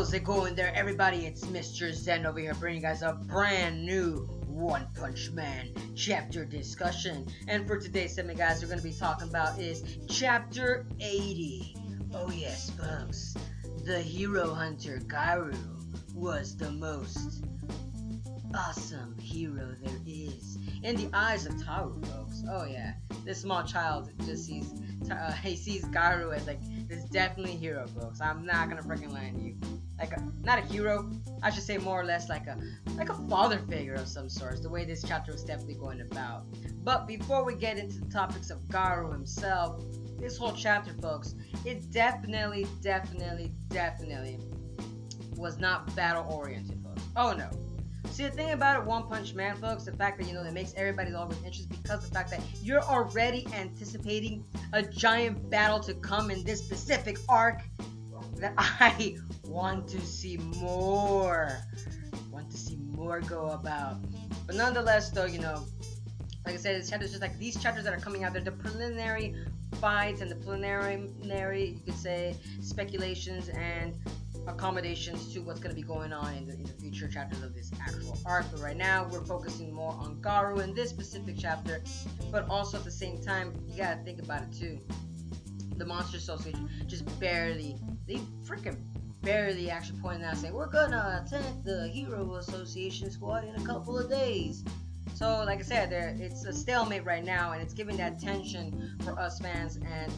How's it going there, everybody? It's Mr. Zen over here bringing you guys a brand new One Punch Man chapter discussion. And for today's segment, guys, we're going to be talking about is chapter 80. Oh yes, folks. The hero hunter Garou was the most awesome hero there is in the eyes of Taru, folks. Oh yeah, this small child just sees he sees Garou as like this definitely hero, folks. I'm not gonna freaking lie to you. Like not a hero, I should say more or less like a father figure of some sort. The way this chapter was definitely going about. But before we get into the topics of Garou himself, this whole chapter, folks, it definitely was not battle oriented, folks. Oh no. See, the thing about it, One Punch Man, folks, the fact that, that makes everybody's always interested because the fact that you're already anticipating a giant battle to come in this specific arc that I want to see more go about. But nonetheless, though, like I said, this chapter is just like these chapters that are coming out there, the preliminary fights and the preliminary, you could say, speculations and accommodations to what's going to be going on in the future chapters of this actual arc. But right now we're focusing more on Garou in this specific chapter, but also at the same time you gotta think about it too. The Monster Association just barely actually pointed out saying we're gonna attack the Hero Association squad in a couple of days. So like I said, it's a stalemate right now, and it's giving that tension for us fans, and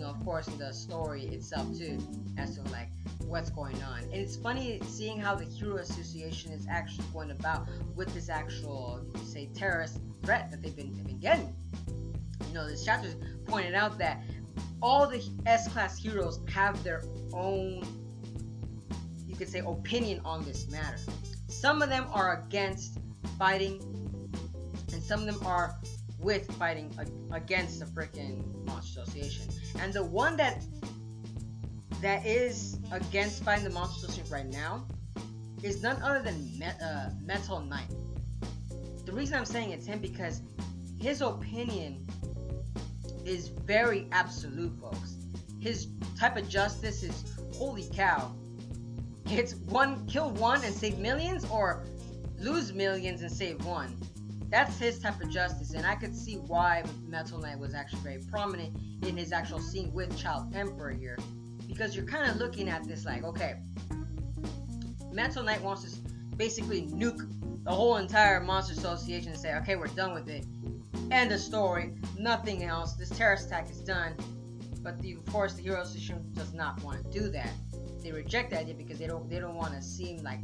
of course in the story itself too, as to like what's going on. And it's funny seeing how the Hero Association is actually going about with this actual, you could say, terrorist threat that they've been getting. This chapter pointed out that all the S-class heroes have their own, you could say, opinion on this matter. Some of them are against fighting, and some of them are with fighting against the freaking Monster Association. And the one that is against fighting the Monster Association right now is none other than Metal Knight. The reason I'm saying it's him because his opinion is very absolute, folks. His type of justice is, holy cow, it's kill one and save millions, or lose millions and save one. That's his type of justice, and I could see why Metal Knight was actually very prominent in his actual scene with Child Emperor here. Because you're kind of looking at this like, okay, Metal Knight wants to basically nuke the whole entire Monster Association and say, okay, we're done with it. End of story, nothing else. This terrorist attack is done. But of course, the Hero Association does not want to do that. They reject that idea because they don't want to seem like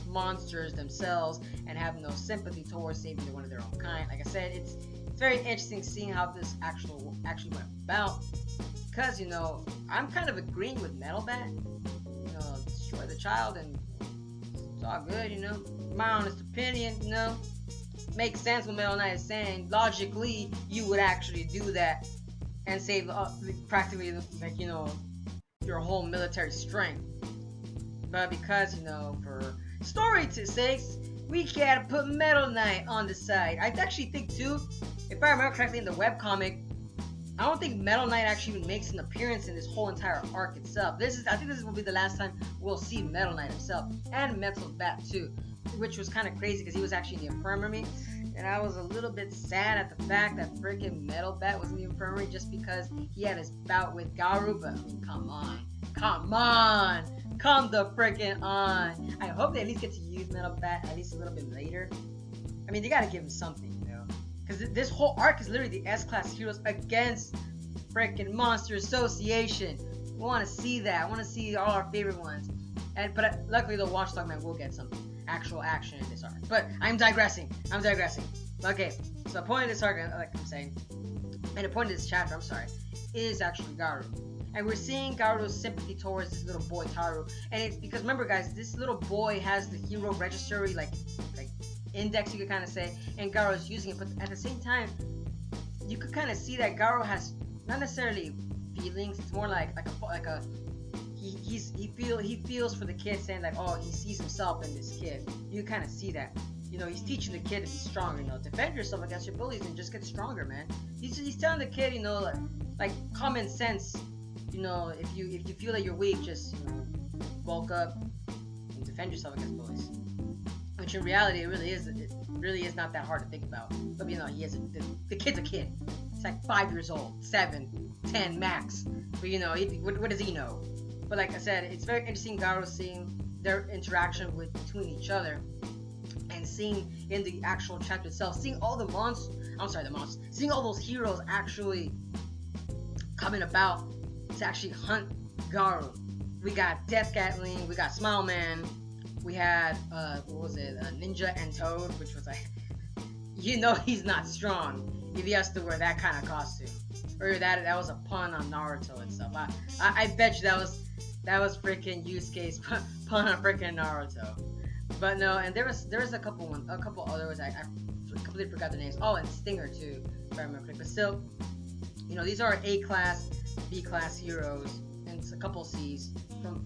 monsters themselves and have no sympathy towards saving one of their own kind. Like I said, it's very interesting seeing how this actually went about. Because, I'm kind of agreeing with Metal Bat. Destroy the child and it's all good, My honest opinion, makes sense what Metal Knight is saying. Logically, you would actually do that and save practically, like, your whole military strength. But because, for story's sake, we gotta put Metal Knight on the side. I actually think, too, if I remember correctly in the webcomic, I don't think Metal Knight actually even makes an appearance in this whole entire arc itself. I think this will be the last time we'll see Metal Knight himself, and Metal Bat too, which was kind of crazy because he was actually in the infirmary, and I was a little bit sad at the fact that freaking Metal Bat was in the infirmary just because he had his bout with Garou. But I mean, come the freaking on! I hope they at least get to use Metal Bat at least a little bit later. I mean, they gotta give him something. Because this whole arc is literally the S-class heroes against freaking Monster Association. I want to see that. I want to see all our favorite ones. But luckily, the Watchdog Man will get some actual action in this arc. But I'm digressing. Okay, so the point of this arc, like I'm saying, and the point of this chapter, is actually Garou. And we're seeing Garou's sympathy towards this little boy, Taru. And it's because, remember guys, this little boy has the hero registry, like index, you could kind of say, and Garou is using it, but at the same time you could kind of see that Garou has not necessarily feelings. It's more like he feels for the kid, saying like, oh, he sees himself in this kid. You kind of see that, he's teaching the kid to be stronger, defend yourself against your bullies and just get stronger, man. He's telling the kid, like common sense, if you feel that you're weak, just bulk up and defend yourself against bullies. Which in reality, it really is not that hard to think about. But you know, the kid's a kid. He's like 5 years old, 7, 10 max. But you know, what does he know? But like I said, it's very interesting, Garou, seeing their interaction between each other, and seeing in the actual chapter itself, seeing all the monsters, seeing all those heroes actually coming about to actually hunt Garou. We got Death Gatling, we got Smile Man, we had Ninja and Toad, which was like, you know, he's not strong if he has to wear that kind of costume. Or that was a pun on Naruto and stuff. I bet you that was freaking Yusuke's pun on freaking Naruto. But no, and there was a couple others. I completely forgot the names. Oh, and Stinger too, if I remember correctly. But still, you know, these are A class, B class heroes, and it's a couple C's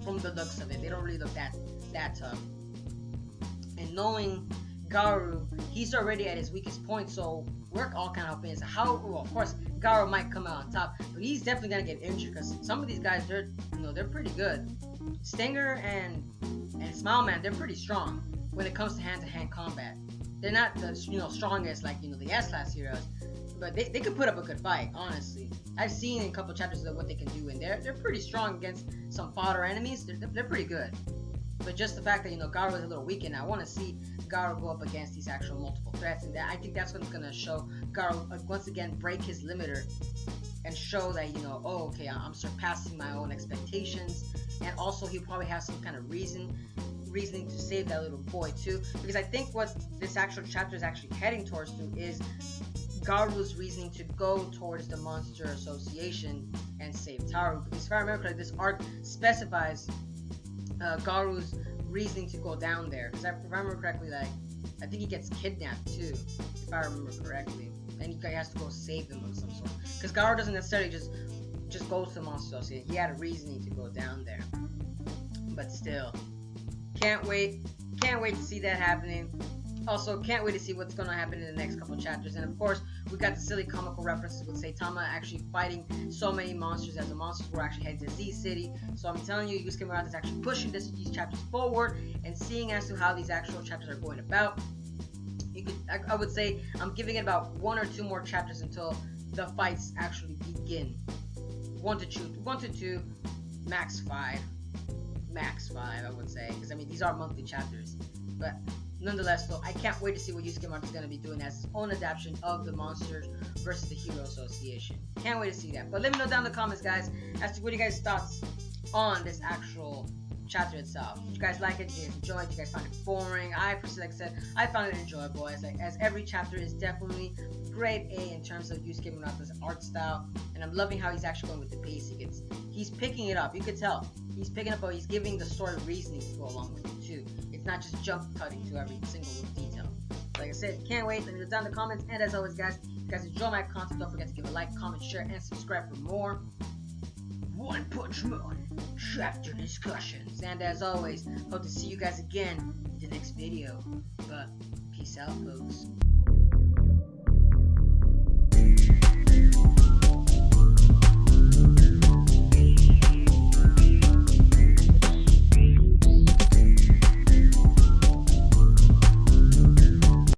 from the looks of it. They don't really look that tough. And knowing Garou, he's already at his weakest point, so we're all kind of hoping is of course Garou might come out on top, but he's definitely gonna get injured because some of these guys, they're pretty good. Stinger and Smile Man, they're pretty strong when it comes to hand-to-hand combat. They're not the strongest like the S-class heroes, but they could put up a good fight. Honestly, I've seen in a couple chapters of what they can do, and they're pretty strong against some fodder enemies. They're pretty good. But just the fact that Garou is a little weakened, I want to see Garou go up against these actual multiple threats, and I think that's what's gonna show Garou once again break his limiter and show that oh, okay, I'm surpassing my own expectations, and also he'll probably have some kind of reasoning to save that little boy too, because I think what this actual chapter is actually heading towards is Garou's reasoning to go towards the Monster Association and save Taru. Because if I remember correctly, this arc specifies Garou's reasoning to go down there. Because if I remember correctly, like I think he gets kidnapped too, if I remember correctly, and he has to go save him of some sort. Because Garou doesn't necessarily just go to the Monster Association. He had a reasoning to go down there. But still, can't wait to see that happening. Also, can't wait to see what's going to happen in the next couple chapters. And of course, we got the silly comical references with Saitama actually fighting so many monsters, as the monsters were actually heading to Z City. So I'm telling you, Yusuke Murata is actually pushing these chapters forward and seeing as to how these actual chapters are going about. I would say I'm giving it about 1 or 2 more chapters until the fights actually begin. 1 to 2, max 5. I would say, because I mean these are monthly chapters. But nonetheless, though, I can't wait to see what Yusuke Murata is going to be doing as his own adaptation of the Monsters versus the Hero Association. Can't wait to see that. But let me know down in the comments, guys, as to what you guys' thoughts on this actual chapter itself. Did you guys like it? Did you guys enjoy it? Did you guys find it boring? I personally, like I said, I found it enjoyable, as every chapter is definitely grade A in terms of Yusuke Murata's art style, and I'm loving how he's actually going with the pacing. He's picking it up. You could tell he's picking up, but he's giving the story reasoning to go along with it too. It's not just jump cutting to every single little detail. Like I said, can't wait. Let me know down in the comments. And as always, guys, if you guys enjoy my content, don't forget to give a like, comment, share, and subscribe for more One Punch Man chapter discussions. And as always, hope to see you guys again in the next video. But peace out, folks.